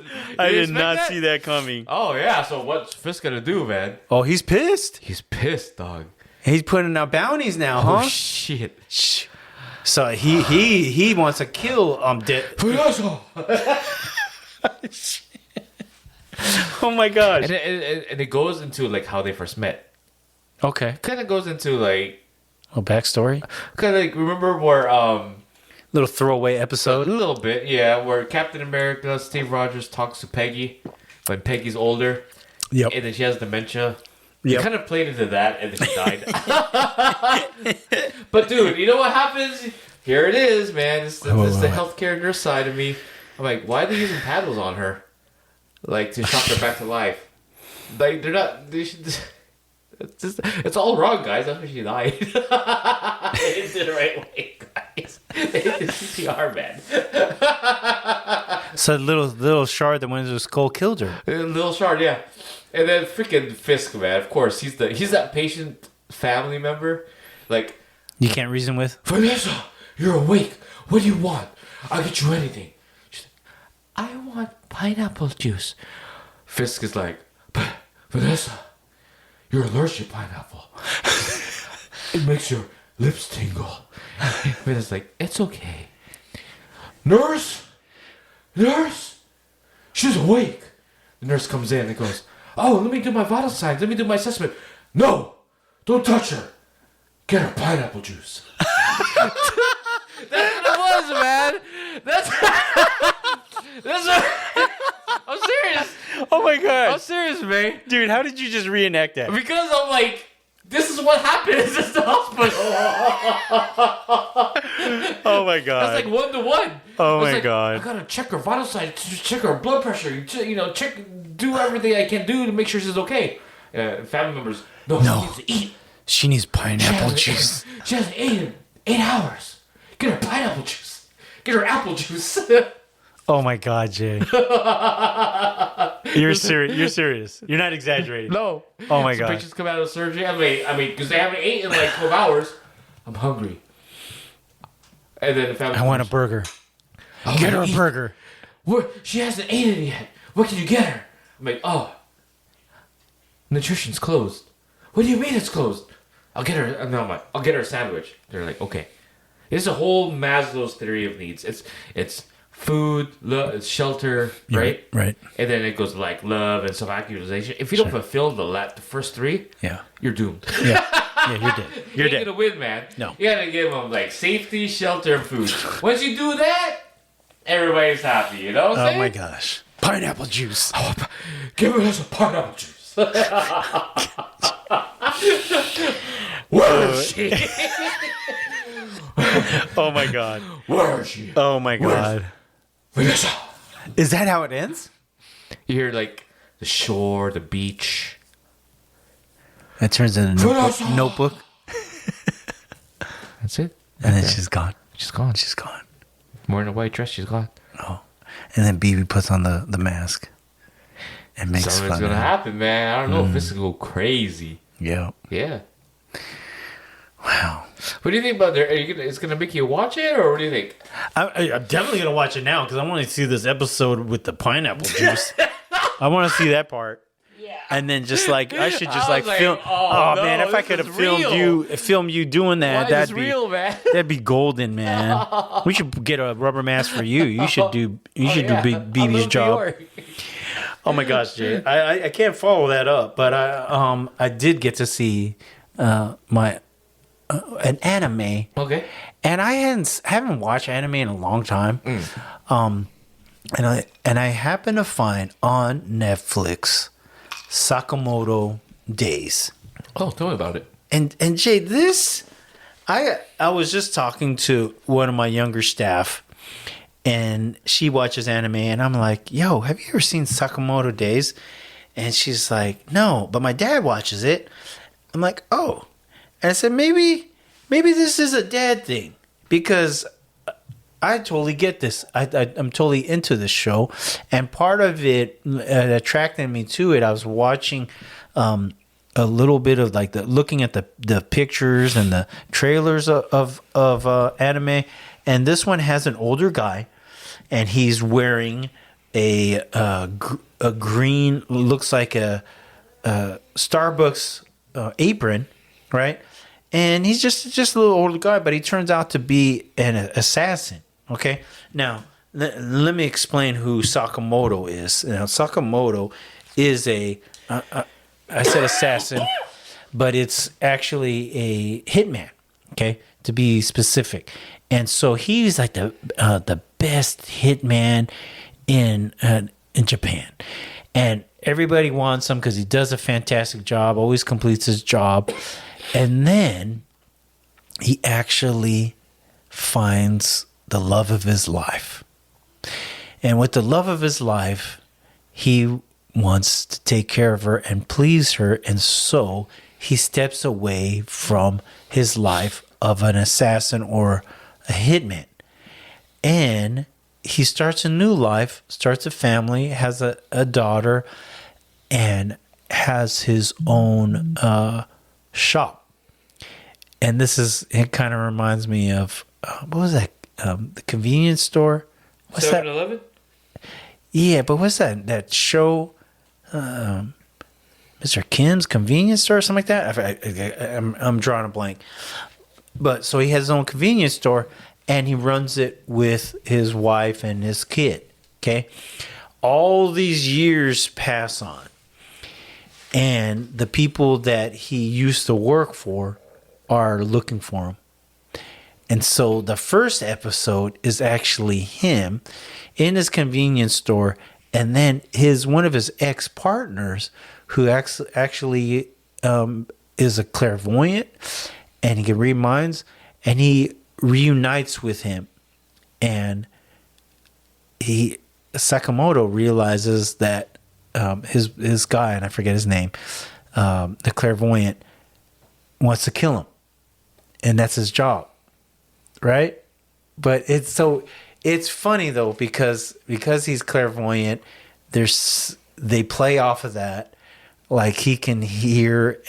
see that coming. Oh yeah. So what's Fisk gonna do, man? Oh, he's pissed. He's pissed, dog. He's putting out bounties now, huh? Oh shit! So he wants to kill Vanessa. Oh my gosh! And it goes into like how they first met. Okay. Kind of goes into like a backstory. Kind of like remember where little throwaway episode. A little bit, yeah. Where Captain America, Steve Rogers talks to Peggy when Peggy's older. Yep. And then she has dementia. Yep. It kind of played into that, and then she died. But dude, you know what happens? Here it is, man. It's the healthcare nurse side of me. I'm like, why are they using paddles on her? Like to shock her back to life. Like they're not. They should. It's all wrong, guys. That's why she died. They didn't do it the right way, guys. They did CPR, man. So the little shard that went into the skull killed her. A little shard, yeah. And then freaking Fisk, man. Of course, he's that patient family member. Like, You can't reason with? Vanessa, you're awake. What do you want? I'll get you anything. She's like, I want pineapple juice. Fisk is like, but Vanessa, you're allergic to pineapple. It makes your lips tingle. Vanessa's like, it's okay. Nurse, she's awake. The nurse comes in and goes, oh, let me do my vital signs. Let me do my assessment. No, don't touch her. Get her pineapple juice. That's what it was, man. That's what, I'm serious. Oh my god. I'm serious, man. Dude, how did you just reenact that? Because I'm like, this is what happens at the hospital. Oh my god. That's like 1-to-1. Oh my like, god. I gotta check her vital signs, check her blood pressure, do everything I can do to make sure she's okay. Family members, no, she needs to eat. She needs pineapple juice. She hasn't eaten in 8 hours. Get her pineapple juice. Get her apple juice. Oh my god, Jay. You're serious. You're serious. You're not exaggerating. No. Oh my So god. patients come out of surgery. I mean, because they haven't eaten in like 12 hours. I'm hungry. And then the family. I want a burger. Get her a burger. She hasn't eaten yet. What can you get her? I'm like, oh, nutrition's closed. What do you mean it's closed? I'll get her. No, I'm like, I'll get her a sandwich. They're like, okay. It's a whole Maslow's theory of needs. It's food, love, shelter, right? Right. And then it goes like love and self-actualization. If you don't fulfill the first three, you're doomed. Yeah, you're dead. You're you dead. ain't gonna win, man. No. You gotta give them like safety, shelter, and food. Once you do that, everybody's happy. You know what I'm saying? Oh my gosh. Pineapple juice. Oh, give us a pineapple juice. Where is she? Oh my god. Where is she? Oh my god. Vanessa. Is that how it ends? You hear like the shore, the beach. It turns into a notebook. That's it. And then she's gone. She's gone. She's gone. Wearing a white dress, she's gone. Oh. And then BB puts on the mask and makes Something's fun gonna of it. happen, man. I don't know if this is gonna go crazy. Yeah. Yeah. Wow. What do you think about there? It's gonna make you watch it, or what do you think? I'm definitely going to watch it now because I want to see this episode with the pineapple juice. I want to see that part. Yeah. And then just like, I should just like film. Oh, no, man, if I this could have is filmed you doing that, Why that'd is be real, man? that'd be golden, man. We should get a rubber mask for you. You should do BB's job. Oh my gosh, Jay. I can't follow that up, but I did get to see my an anime. Okay. And I haven't watched anime in a long time. And I happened to find on Netflix Sakamoto Days. Oh, tell me about it. And Jay, I was just talking to one of my younger staff, and she watches anime, and I'm like, yo, have you ever seen Sakamoto Days? And she's like, no, but my dad watches it. I'm like, oh. And I said, maybe this is a dad thing, because I totally get this. I'm totally into this show, and part of it attracted me to it. I was watching a little bit of like looking at the pictures and the trailers of anime, and this one has an older guy, and he's wearing a green, looks like a Starbucks apron, right? And he's just a little older guy, but he turns out to be an assassin. Okay, now let me explain who Sakamoto is. Now, Sakamoto is I said assassin, but it's actually a hitman. Okay, to be specific. And so he's like the best hitman in Japan, and everybody wants him because he does a fantastic job. Always completes his job. And then he actually finds the love of his life. And with the love of his life, he wants to take care of her and please her, and so he steps away from his life of an assassin or a hitman. And he starts a new life, starts a family, has a daughter, and has his own shop. And it kind of reminds me of, what was that? The convenience store? What's 7-Eleven? Yeah, but what's that show? Mr. Kim's Convenience Store or something like that? I'm drawing a blank. But so he has his own convenience store, and he runs it with his wife and his kid. Okay? All these years pass on, and the people that he used to work for are looking for him. And so the first episode is actually him in his convenience store, and then one of his ex-partners, who actually is a clairvoyant, and he can read minds, and he reunites with him. And Sakamoto realizes that his guy, and I forget his name, the clairvoyant, wants to kill him. And that's his job. Right? But it's funny though, because he's clairvoyant, they play off of that. Like he can hear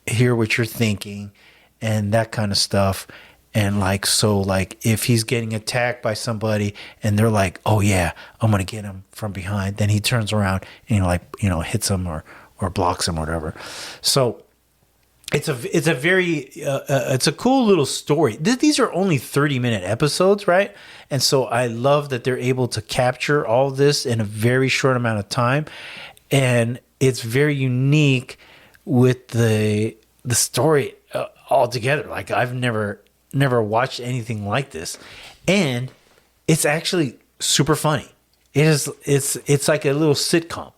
what you're thinking and that kind of stuff. And like, so like if he's getting attacked by somebody and they're like, oh yeah, I'm going to get him from behind, then he turns around and hits him or blocks him or whatever. So it's a cool little story. These are only 30-minute episodes, right? And so I love that they're able to capture all this in a very short amount of time. And it's very unique with the story altogether. Like I've never watched anything like this. And it's actually super funny. It's like a little sitcom.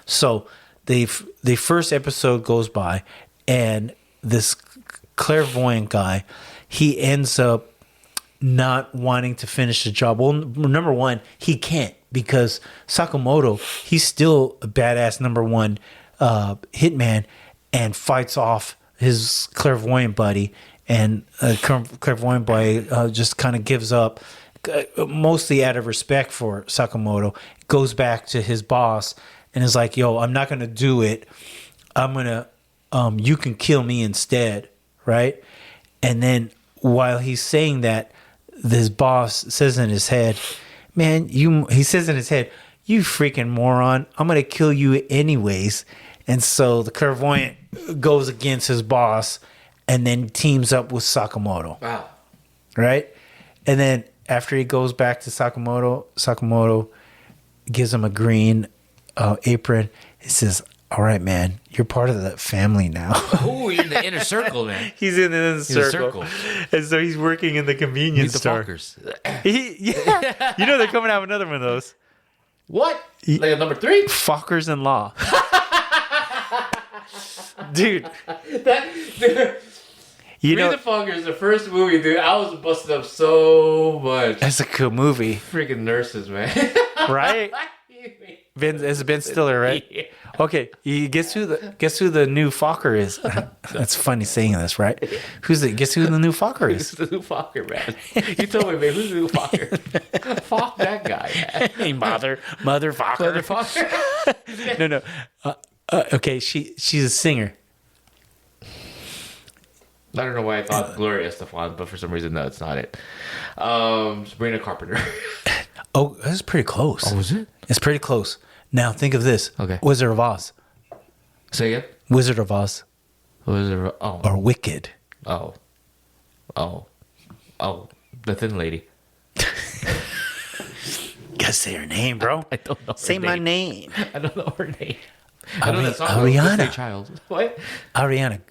So the first episode goes by, and this clairvoyant guy, he ends up not wanting to finish the job. Well, number one, he can't, because Sakamoto, he's still a badass number one hitman, and fights off his clairvoyant buddy. And clairvoyant buddy just kind of gives up, mostly out of respect for Sakamoto, goes back to his boss and is like, yo, I'm not going to do it. I'm going to, you can kill me instead, right? And then while he's saying that, this boss says in his head, he says in his head, you freaking moron, I'm going to kill you anyways. And so the clairvoyant goes against his boss and then teams up with Sakamoto. Wow. Right? And then after he goes back to Sakamoto gives him a green apron. He says, all right, man, you're part of the family now. Oh, you're in the inner circle, man. He's in the inner circle. And so he's working in the convenience store. The fuckers. Yeah. They're coming out with another one of those. What? Like a number 3? Fuckers in Law. Dude. Read the Fuckers, the first movie, dude. I was busted up so much. That's a cool movie. Freaking nurses, man. Right? It's Ben Stiller, right? Yeah. Okay, guess who the new Fokker is? That's funny saying this, right? Guess who the new Fokker is? Who's the new Fokker, man? You told me, man, who's the new Fokker? Fuck that guy, man. Hey, mother Fokker. Mother Fokker. No. Okay, she's a singer. I don't know why I thought Gloria Estefan, but for some reason, no, it's not it. Sabrina Carpenter. Oh, that's pretty close. Oh, was it? It's pretty close. Now think of this. Okay. Wizard of Oz. Say again? Wizard of Oz. Or Wicked. Oh. The thin lady. Gotta say her name, bro. I don't know her Say my name. I don't know her name. I know that song. Ariana. Child. What? Ariana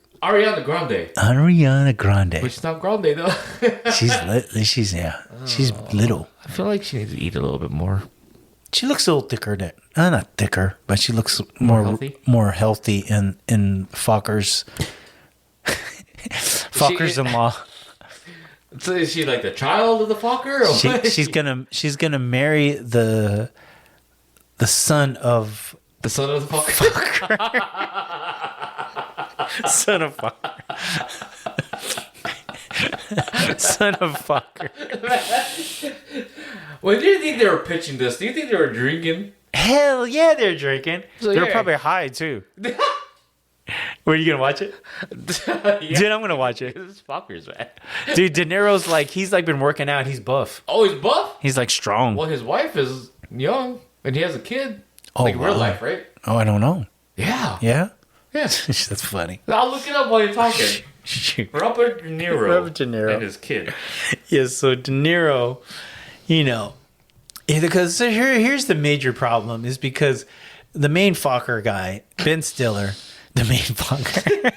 Grande. Which is not Grande, though. She's little. I feel like she needs to eat a little bit more. She looks a little thicker not thicker, but she looks more healthy in Fokkers. Fokkers in Law. So is she like the child of the Fokker? Or She's gonna marry the son of The son of the fucker. Son of fucker. Son of fucker. When do you think they were pitching this? Do you think they were drinking? Hell yeah, they're drinking. So, they're yeah. probably high too. Were you gonna watch it? Yeah. Dude, I'm gonna watch it. This fuckers, man. Dude, De Niro's like, he's like been working out. He's buff. Oh, he's buff? He's like strong. Well, his wife is young and he has a kid. Oh, like real wow. life, right? Oh, I don't know. Yeah. Yeah? Yeah. That's funny. I'll look it up while you're talking. Shoot. Robert De Niro. Robert De Niro. And his kid. Yeah, so De Niro, because so here's the major problem is because the main Fokker guy, Ben Stiller, the main Fokker,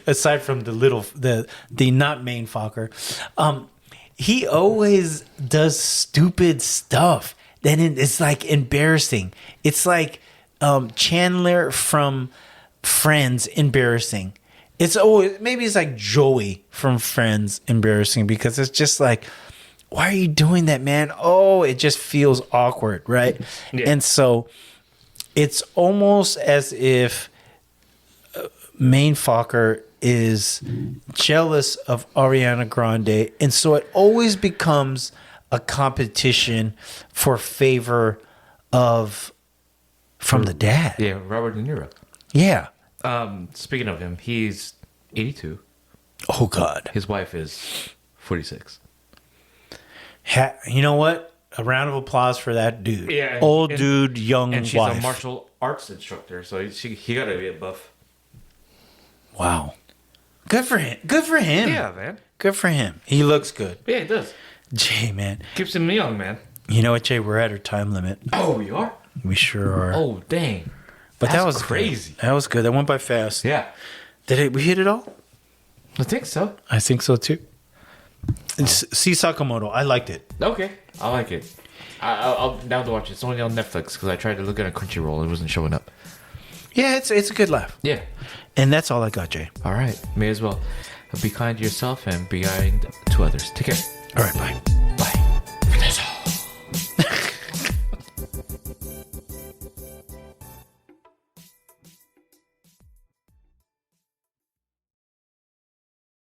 aside from the not main Fokker, he always does stupid stuff. Then it's like embarrassing. It's like Chandler from Friends embarrassing. It's always, maybe it's like Joey from Friends embarrassing because it's just like, why are you doing that, man? Oh, it just feels awkward, right? Yeah. And so it's almost as if main Fokker is jealous of Ariana Grande, and so it always becomes a competition for favor from the dad. Yeah, Robert De Niro. Yeah. Speaking of him, he's 82. Oh God. His wife is 46. You know what? A round of applause for that dude. Yeah, Old and- dude, young And she's wife. a martial arts instructor, so he got to be a buff. Wow. Good for him. Good for him. Yeah, man. Good for him. He looks good. Yeah, it does. Jay, man. Keeps him young, man. You know what, Jay? We're at our time limit. Oh, we are? We sure are. Oh, dang. but that was crazy. Good. That was good. That went by fast. Yeah. We hit it all? I think so. I think so too. See Sakamoto. I liked it. Okay. I like it. I'll down to watch it. It's only on Netflix because I tried to look at a Crunchyroll. It wasn't showing up. Yeah, it's a good laugh. Yeah. And that's all I got, Jay. All right. May as well. Be kind to yourself and be kind to others. Take care. All right, bye.